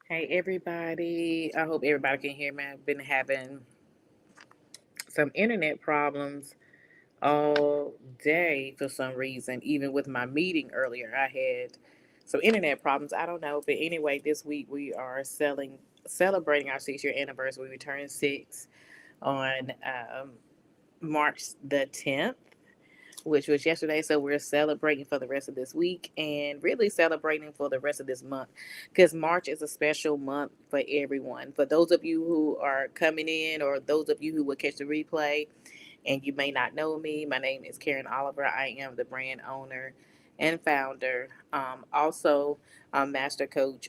Hey everybody, I hope everybody can hear me. I've been having some internet problems all day for some reason. Even with my meeting earlier, I had some internet problems. I don't know, but anyway, this week we are celebrating our 6 year anniversary. We turned six on March the 10th, which was yesterday. So we're celebrating for the rest of this week and really celebrating for the rest of this month because March is a special month for everyone. For those of you who are coming in or those of you who will catch the replay and you may not know me, my name is Karen Oliver. I am the brand owner and founder. Also, master coach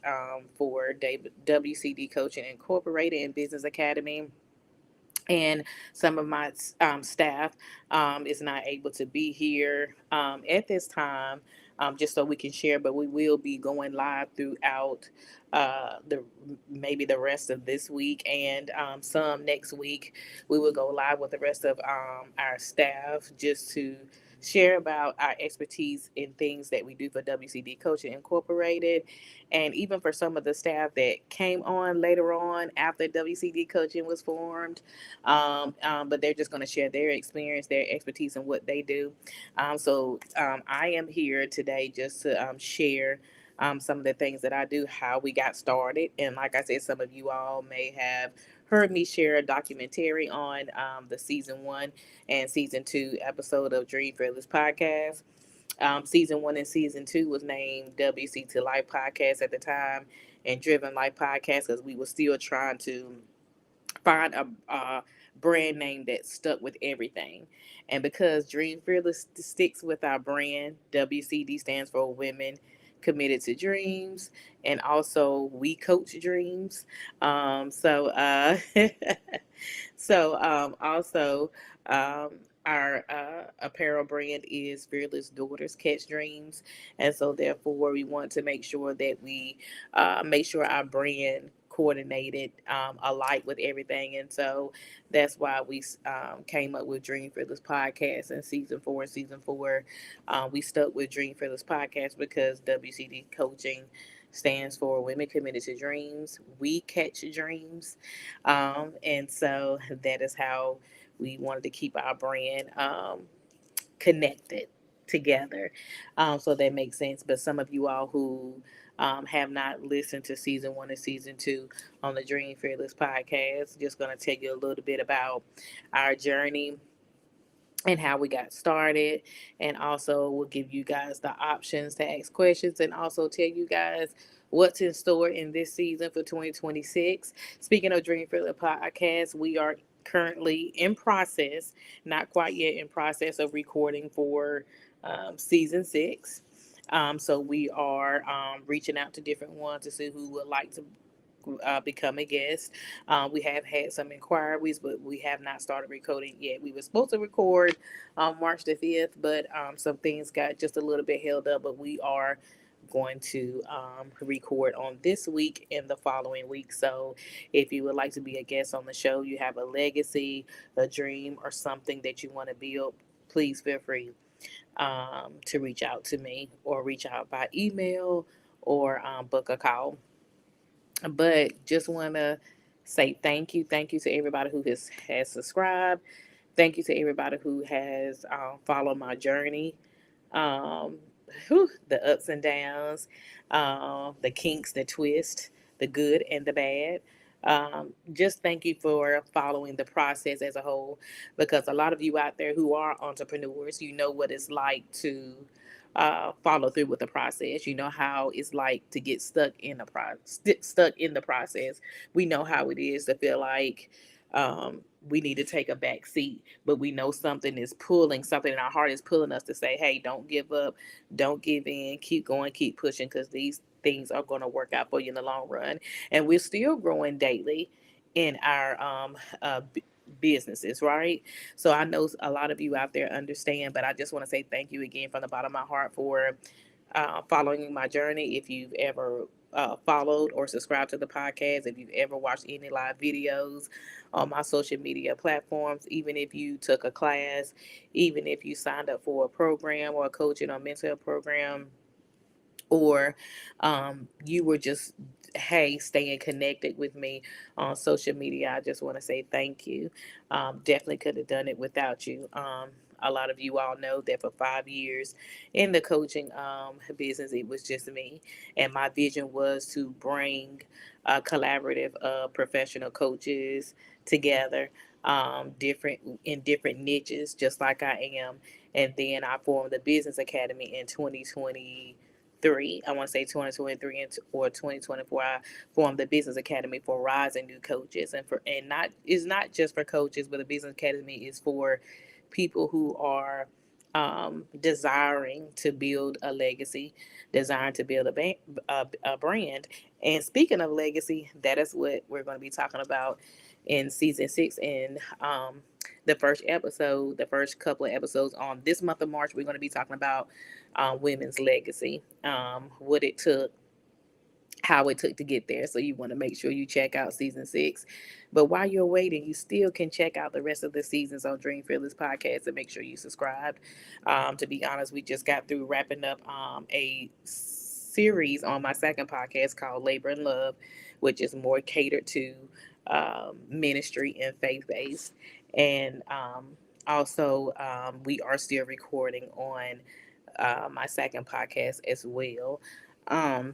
for WCD Coaching Incorporated and Business Academy, and some of my staff is not able to be here at this time, just so we can share. But we will be going live throughout the maybe the rest of this week and some next week. We will go live with the rest of our staff just to share about our expertise in things that we do for WCD Coaching Incorporated, and even for some of the staff that came on later on after WCD Coaching was formed, but they're just going to share their experience, their expertise, and what they do. I am here today just to share some of the things that I do, how we got started. And like I said, some of you all may have heard me share a documentary on the season one and season two episode of Dream Fearless podcast. Season one and season two was named WC to Life podcast at the time and Driven Life podcast because we were still trying to find a brand name that stuck with everything. And because Dream Fearless sticks with our brand, WCD stands for Women Committed to Dreams, and also We Coach Dreams. So, also, um, our apparel brand is Fearless Daughters Catch Dreams, and so therefore we want to make sure that we make sure our brand coordinated alike with everything, and so that's why we came up with Dream Fearless podcast in season four. We stuck with Dream Fearless podcast because WCD Coaching stands for Women Committed to Dreams. We catch dreams, and so that is how we wanted to keep our brand connected together. So that makes sense. But some of you all who have not listened to season one and season two on the Dream Fearless podcast, just going to tell you a little bit about our journey and how we got started. And also, we'll give you guys the options to ask questions and also tell you guys what's in store in this season for 2026. Speaking of Dream Fearless podcast, we are currently in process, not quite yet in process of recording for season six. So we are reaching out to different ones to see who would like to become a guest. We have had some inquiries, but we have not started recording yet. We were supposed to record on March the 5th, but some things got just a little bit held up. But we are going to record on this week and the following week. So if you would like to be a guest on the show, you have a legacy, a dream, or something that you want to build, please feel free to reach out to me or reach out by email or book a call. But just want to say thank you. Thank you to everybody who has subscribed. Thank you to everybody who has followed my journey. Um, the ups and downs, the kinks, the twist, the good and the bad. Just thank you for following the process as a whole, because a lot of you out there who are entrepreneurs, you know what it's like to follow through with the process. You know how it's like to get stuck in the process. We know how it is to feel like we need to take a back seat, but we know something in our heart is pulling us to say, hey, don't give up, don't give in, keep going, keep pushing, because these things are going to work out for you in the long run. And we're still growing daily in our businesses, right? So I know a lot of you out there understand, but I just want to say thank you again from the bottom of my heart for following my journey. If you've ever followed or subscribed to the podcast, if you've ever watched any live videos on my social media platforms, even if you took a class, even if you signed up for a program or a coaching or mentor program, or you were just, hey, staying connected with me on social media, I just want to say thank you. Definitely could have done it without you. A lot of you all know that for 5 years in the coaching business, it was just me, and my vision was to bring collaborative professional coaches together, different in different niches, just like I am. And then I formed the Business Academy in 2023. I want to say 2023 or 2024. I formed the Business Academy for rising new coaches, and not is not just for coaches, but the Business Academy is for people who are desiring to build a legacy, desiring to build a brand. And speaking of legacy, that is what we're going to be talking about in season 6. And the first episode, the first couple of episodes on this month of March, we're going to be talking about women's legacy, what it took, how it took to get there. So you want to make sure you check out season 6. But while you're waiting, you still can check out the rest of the seasons on Dream Fearless Podcast and make sure you subscribe. To be honest, we just got through wrapping up a series on my second podcast called Labor and Love, which is more catered to ministry and faith based. And also, we are still recording on my second podcast as well. Um,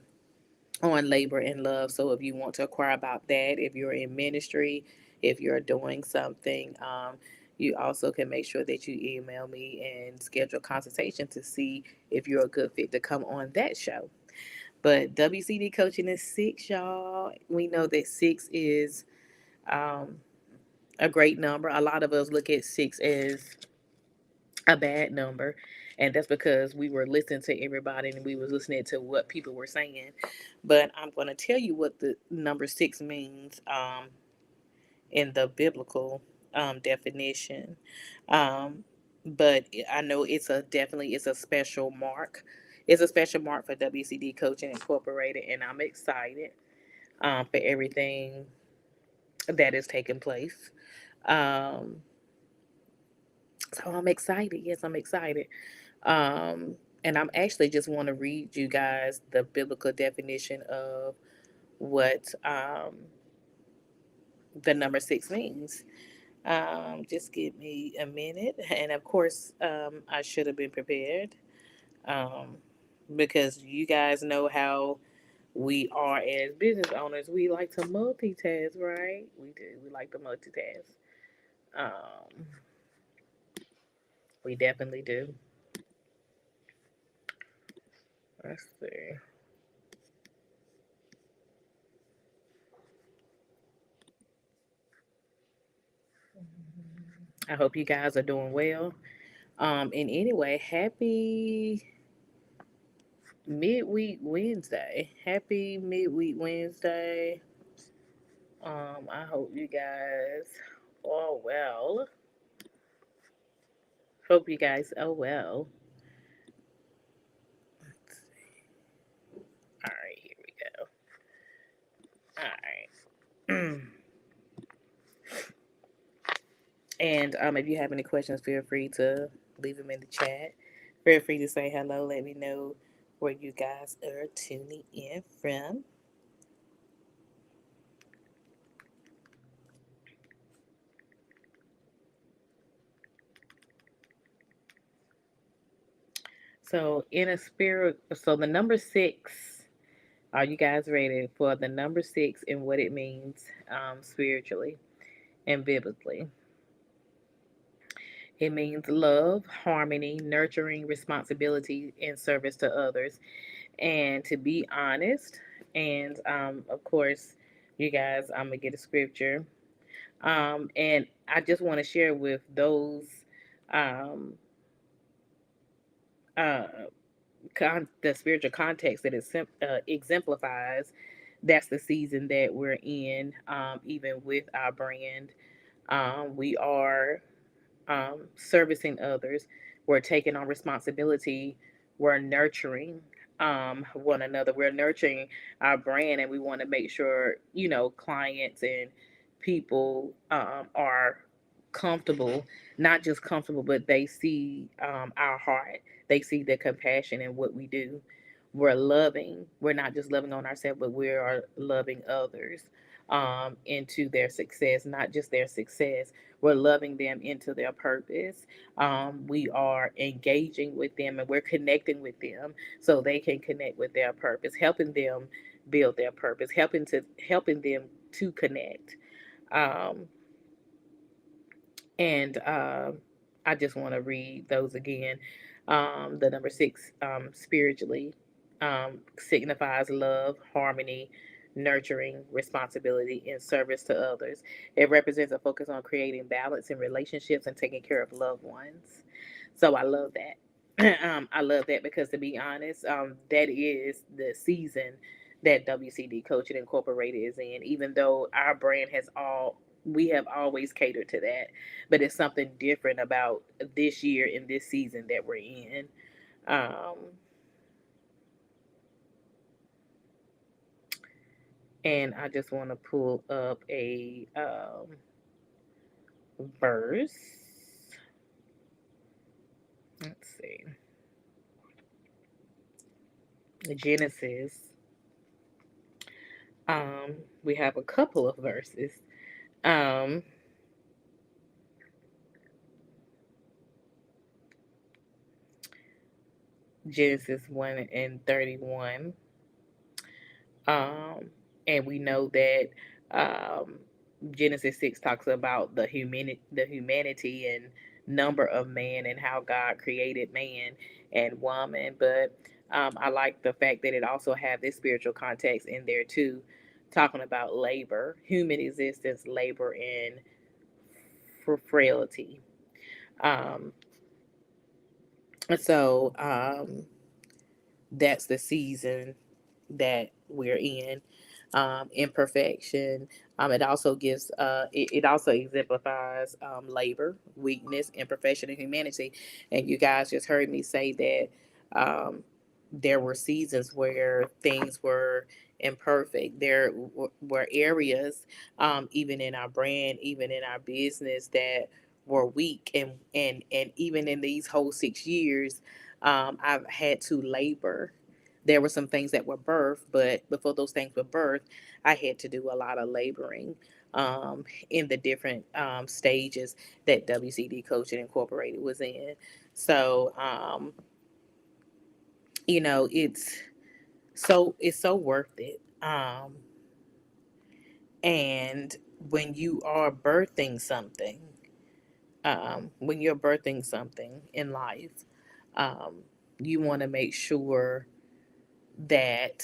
on labor and love. So if you want to inquire about that, if you're in ministry, if you're doing something, you also can make sure that you email me and schedule a consultation to see if you're a good fit to come on that show. But WCD coaching is 6, y'all. We know that 6 is um, a great number. A lot of us look at 6 as a bad number, and that's because we were listening to everybody and we was listening to what people were saying. But I'm going to tell you what the number 6 means in the biblical definition. um, but I know it's a special mark. It's a special mark for WCD Coaching Incorporated, and I'm excited for everything that is taking place. um, so I'm excited. Yes, I'm excited. Um, and I'm actually just want to read you guys the biblical definition of what the number 6 means. Just give me a minute. And of course, I should have been prepared um, because you guys know how we are as business owners. We like to multitask, right? We do. We like to multitask. Um, we definitely do. Let's see. I hope you guys are doing well. And anyway, happy midweek Wednesday. Happy midweek Wednesday. I hope you guys are well. Hope you guys are well. All right, here we go. All right. And if you have any questions, feel free to leave them in the chat. Feel free to say hello. Let me know where you guys are tuning in from. So in a spirit, so the number 6 Are you guys ready for the number 6 and what it means spiritually and biblically? It means love, harmony, nurturing, responsibility, and service to others. And to be honest, and of course, you guys, I'm going to get a scripture. And I just want to share with those um, uh, the spiritual context that it exemplifies. That's the season that we're in, even with our brand. We are servicing others. We're taking on responsibility. We're nurturing one another. We're nurturing our brand, and we want to make sure, clients and people are comfortable, not just comfortable, but they see our heart. They see the compassion in what we do. We're loving. We're not just loving on ourselves, but we are loving others into their success, not just their success. We're loving them into their purpose. We are engaging with them and we're connecting with them so they can connect with their purpose, helping them build their purpose, helping them to connect. Um, and I just want to read those again. The number 6, spiritually, signifies love, harmony, nurturing, responsibility, and service to others. It represents a focus on creating balance in relationships and taking care of loved ones. So I love that. I love that because, to be honest, that is the season that WCD Coaching Incorporated is in. Even though our brand we have always catered to that, but it's something different about this year and this season that we're in. Um, and I just want to pull up a verse. Let's see. Genesis. We have a couple of verses. Um, Genesis 1 and 31. Um, and we know that um, Genesis 6 talks about the humanity and number of man and how God created man and woman. But I like the fact that it also have this spiritual context in there too, talking about labor, human existence, labor, and frailty. Um, so that's the season that we're in. Imperfection. It also it also exemplifies labor, weakness, imperfection, and humanity. And you guys just heard me say that there were seasons where things were imperfect. There were areas, even in our brand, even in our business, that were weak, and even in these whole 6 years, I've had to labor. There were some things that were birthed, but before those things were birthed, I had to do a lot of laboring in the different stages that WCD Coaching Incorporated was in. So, it's so worth it. And when you are birthing something, when you're birthing something in life, um, you want to make sure that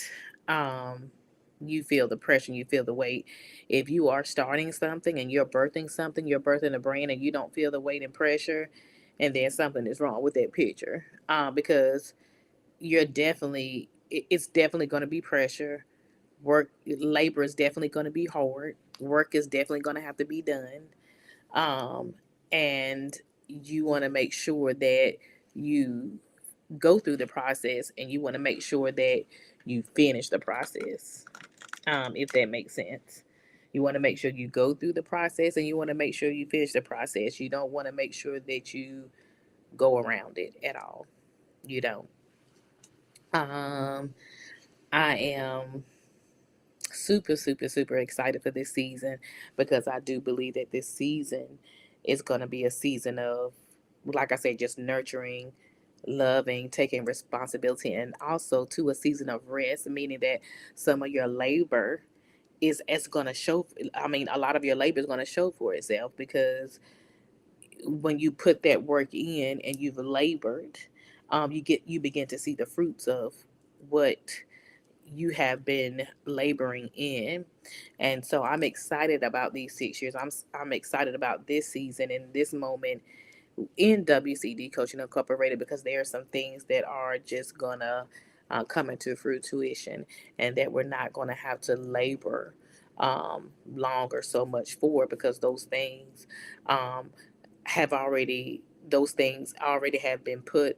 you feel the pressure, you feel the weight. If you are starting something and you're birthing something, you're birthing a brand, and you don't feel the weight and pressure, and then something is wrong with that picture, because it's definitely going to be pressure. Labor is definitely going to be hard. Work is definitely going to have to be done, um, and you want to make sure that you go through the process, and you want to make sure that you finish the process, if that makes sense. You want to make sure you go through the process, and you want to make sure you finish the process. You don't want to make sure that you go around it at all. You don't. um, I am super, super, super excited for this season, because I do believe that this season is going to be a season of, like I said, just nurturing, loving, taking responsibility, and also to a season of rest, meaning that some of your labor is it's going to show. I mean, a lot of your labor is going to show for itself, because when you put that work in and you've labored, you begin to see the fruits of what you have been laboring in. And so I'm excited about these 6 years. I'm excited about this season and this moment in WCD Coaching Incorporated, because there are some things that are just gonna come into fruition, and that we're not gonna have to labor longer so much for, because um, those things already have been put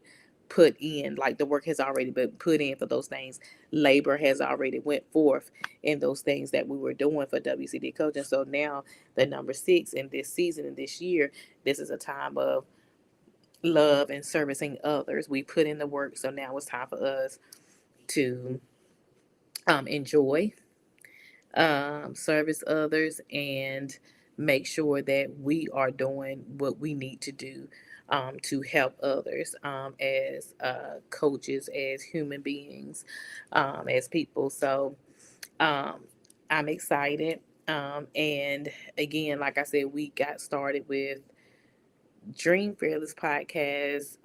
in, like the work has already been put in for those things. Labor has already went forth in those things that we were doing for WCD coaching. So now the number six in this season and this year, this is a time of love and servicing others. We put in the work, so now it's time for us to enjoy, service others, and make sure that we are doing what we need to do to help others, as coaches, as human beings, as people. So um, I'm excited. And again, like I said, we got started with Dream Fearless podcast.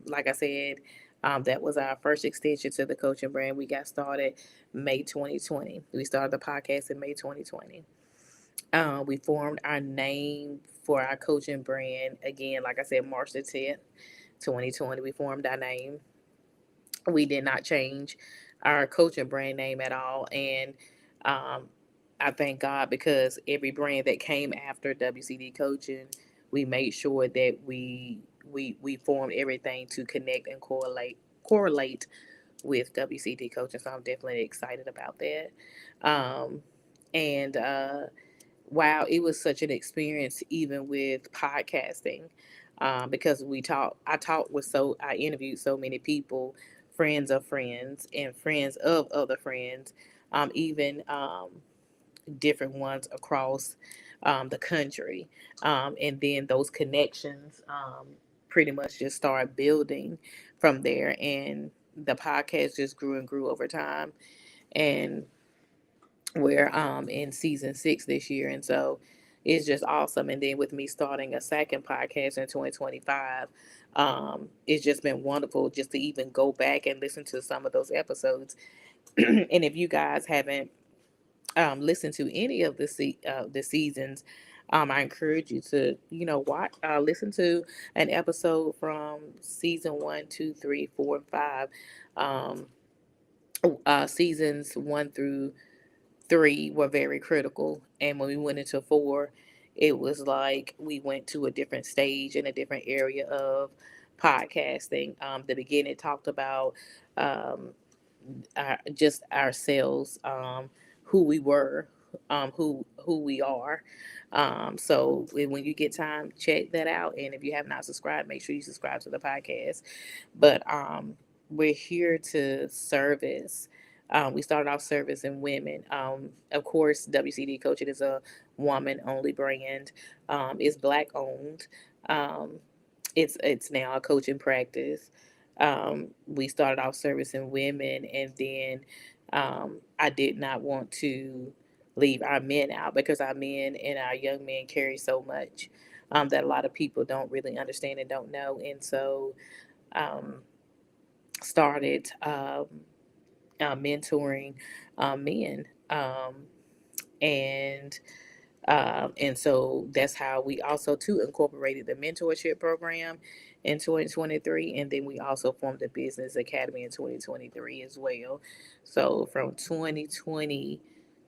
Like I said, that was our first extension to the coaching brand. We got started May 2020. We started the podcast in May 2020. We formed our name for our coaching brand again, like I said, March the 10th, 2020. We formed our name. We did not change our coaching brand name at all. And um, I thank God, because every brand that came after WCD Coaching, we made sure that we formed everything to connect and correlate with WCD Coaching. So I'm definitely excited about that. Um, and Wow, it was such an experience, even with podcasting, because I interviewed so many people, friends of friends and friends of other friends, even different ones across the country. And then those connections pretty much just started building from there. And the podcast just grew and grew over time. And we're in season 6 this year, and so it's just awesome. And then with me starting a second podcast in 2025, it's just been wonderful just to even go back and listen to some of those episodes. And if you guys haven't listened to any of the seasons, I encourage you to watch listen to an episode from season 1, 2, 3, 4, and 5. um, Seasons 1 through 3 were very critical. And when we went into 4, it was like we went to a different stage in a different area of podcasting. The beginning talked about um, just ourselves, who we were, who we are. So when you get time, check that out. And if you have not subscribed, make sure you subscribe to the podcast. But we're here to service. We started off servicing women. Of course, WCD Coaching is a woman only brand. It's Black owned. Um, it's now a coaching practice. We started off servicing women, and then I did not want to leave our men out, because our men and our young men carry so much that a lot of people don't really understand and don't know. And so um, started mentoring men. And so that's how we also too incorporated the mentorship program in 2023, and then we also formed a business academy in 2023 as well. So from 2020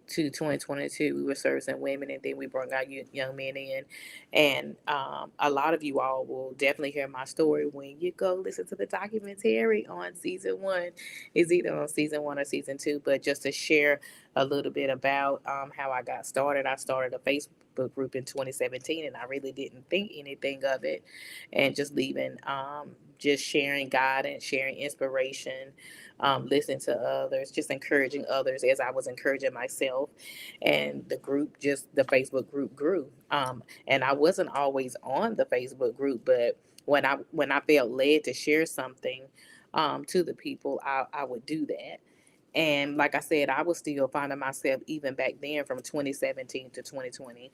to 2022, we were servicing women, and then we brought our young men in. And a lot of you all will definitely hear my story when you go listen to the documentary on season 1. It's either on season 1 or season 2. But just to share a little bit about how I got started, I started a Facebook group in 2017, and I really didn't think anything of it. And just leaving, just sharing guidance, sharing inspiration, listening to others, just encouraging others as I was encouraging myself. And the Facebook group grew. And I wasn't always on the Facebook group, but when I felt led to share something to the people, I would do that. And like I said, I was still finding myself even back then from 2017 to 2020,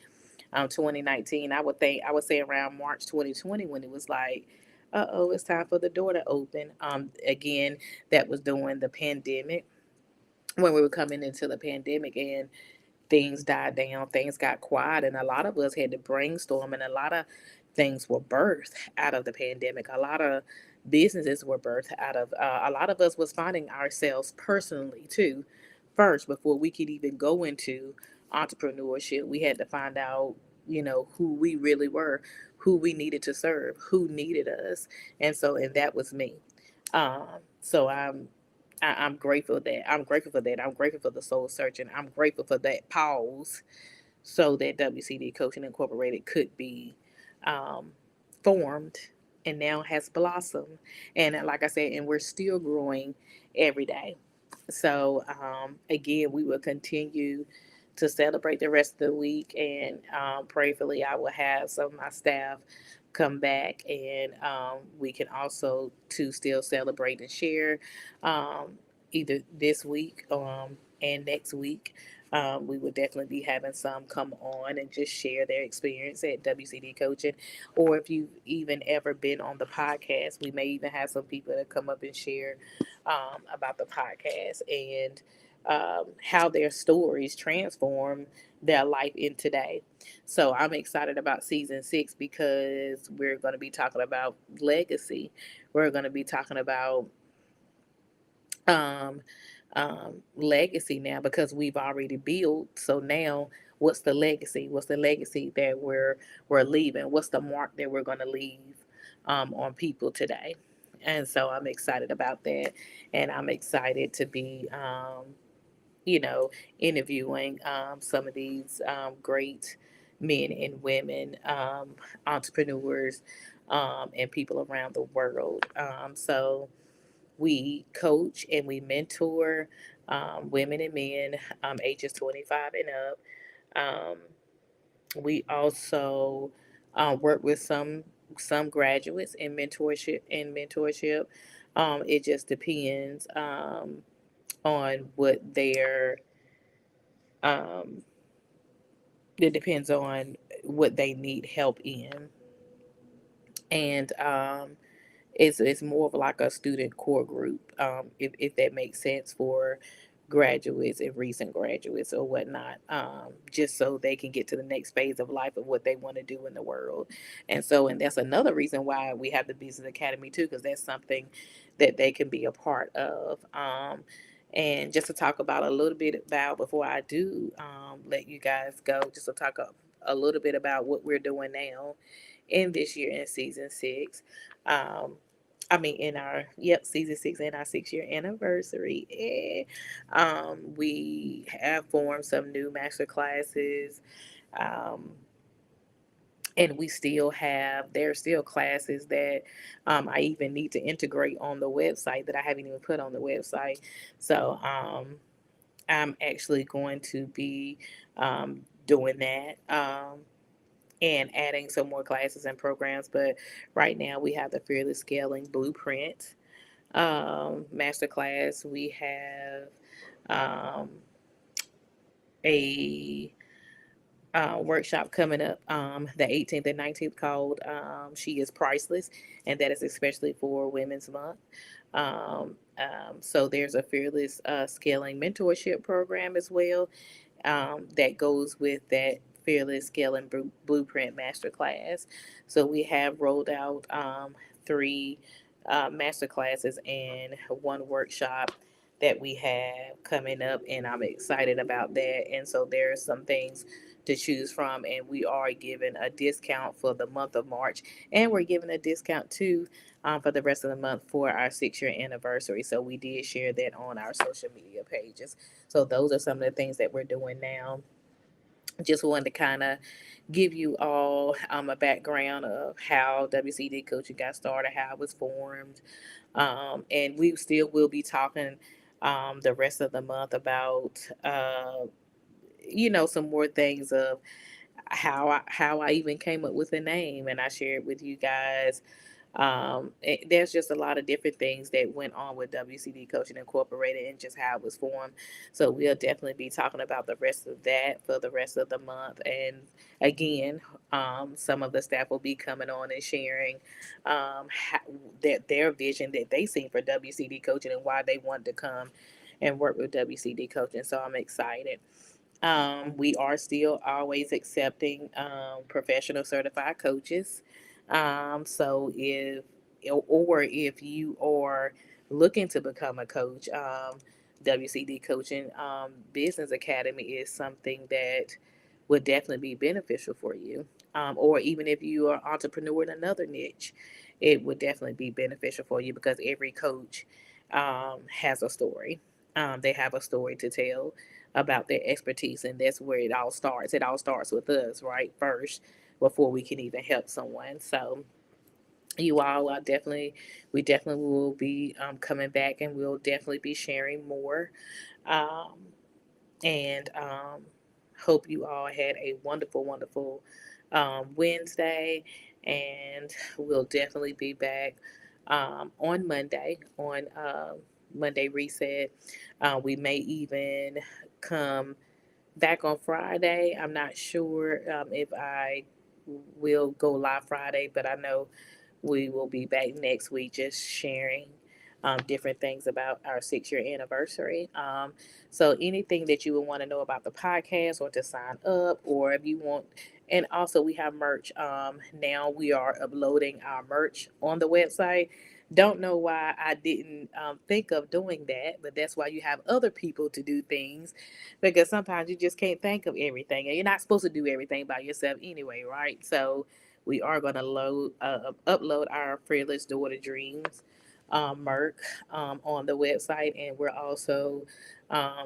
2019. I would say around March 2020 when it was like, oh, it's time for the door to open. Again, that was during the pandemic, when we were coming into the pandemic, and things died down, things got quiet, and a lot of us had to brainstorm, and a lot of things were birthed out of the pandemic. A lot of businesses were birthed out of. A lot of us was finding ourselves personally too, first before we could even go into entrepreneurship. We had to find out, who we really were, who we needed to serve, who needed us, and that was me. So I'm grateful that I'm grateful for that. I'm grateful for the soul searching. I'm grateful for that pause so that WCD Coaching Incorporated could be um, formed and now has blossomed. And like I said, and we're still growing every day. So, again, we will continue to celebrate the rest of the week. And prayerfully, I will have some of my staff come back, and we can also to still celebrate and share either this week and next week. We will definitely be having some come on and just share their experience at WCD Coaching. Or if you've even ever been on the podcast, we may even have some people that come up and share about the podcast and how their stories transform their life in today. So I'm excited about season 6 because we're going to be talking about legacy. We're going to be talking about um, legacy now because we've already built. So now, what's the legacy? What's the legacy that we're leaving? What's the mark that we're going to leave on people today? And so I'm excited about that, and I'm excited to be, you know, interviewing some of these great men and women, entrepreneurs, and people around the world. So we coach and we mentor women and men ages 25 and up. Um, we also work with some graduates in mentorship. It just depends on what their um, it depends on what they need help in, and it's more of like a student core group, if that makes sense for graduates and recent graduates or whatnot, just so they can get to the next phase of life of what they want to do in the world. And that's another reason why we have the Business Academy too, because that's something that they can be a part of. And just to talk about a little bit about before I do let you guys go, just to talk a little bit about what we're doing now in this year in season 6. Um, in our season 6 and our 6 year anniversary. We have formed some new master classes. Um, and we still have there are still classes that I even need to integrate on the website that I haven't even put on the website. So I'm actually going to be doing that. And adding some more classes and programs. But right now we have the Fearless Scaling Blueprint masterclass. We have um, a workshop coming up the 18th and 19th called She is Priceless, and that is especially for Women's Month. So there's a Fearless Scaling Mentorship Program as well that goes with that Fearless Scaling Blueprint Masterclass. So we have rolled out 3 master classes and 1 workshop that we have coming up, and I'm excited about that. And so there are some things to choose from, and we are giving a discount for the month of March, and we're giving a discount too for the rest of the month for our 6 year anniversary. So we did share that on our social media pages. So those are some of the things that we're doing now. Just wanted to kind of give you all a background of how WCD coaching got started, how it was formed, and we still will be talking the rest of the month about some more things of how I even came up with the name, and I shared with you guys There's just a lot of different things that went on with WCD Coaching Incorporated and just how it was formed. So we'll definitely be talking about the rest of that for the rest of the month. And again, some of the staff will be coming on and sharing how, their vision that they see for WCD Coaching and why they want to come and work with WCD Coaching. So I'm excited. We are still always accepting professional certified coaches. So if you are looking to become a coach, WCD Coaching Business Academy is something that would definitely be beneficial for you. Or even if you are an entrepreneur in another niche, it would definitely be beneficial for you because every coach has a story. They have a story to tell about their expertise, and that's where it all starts. It all starts with us, right? First, before we can even help someone. So, you all are definitely, we definitely will be coming back, and we'll definitely be sharing more. Um, and hope you all had a wonderful, wonderful Wednesday. And we'll definitely be back on Monday, on Monday Reset. We may even come back on Friday. I'm not sure if I will go live Friday, but I know we will be back next week just sharing different things about our 6 year anniversary. So, anything that you would want to know about the podcast or to sign up, or if you want, and also we have merch. Now we are uploading our merch on the website. Don't know why I didn't think of doing that, but that's why you have other people to do things because sometimes you just can't think of everything, and you're not supposed to do everything by yourself anyway, right? So, we are going to upload our Fearless Daughter Dreams merch on the website, and we're also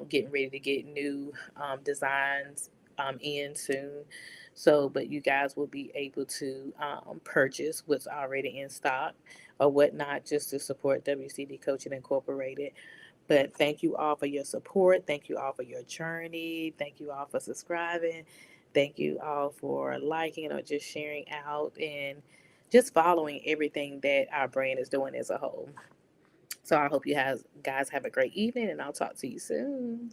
getting ready to get new designs in soon. So, but you guys will be able to purchase what's already in stock or whatnot just to support WCD Coaching Incorporated. But thank you all for your support. Thank you all for your journey. Thank you all for subscribing. Thank you all for liking or just sharing out and just following everything that our brand is doing as a whole. So I hope you guys have a great evening, and I'll talk to you soon.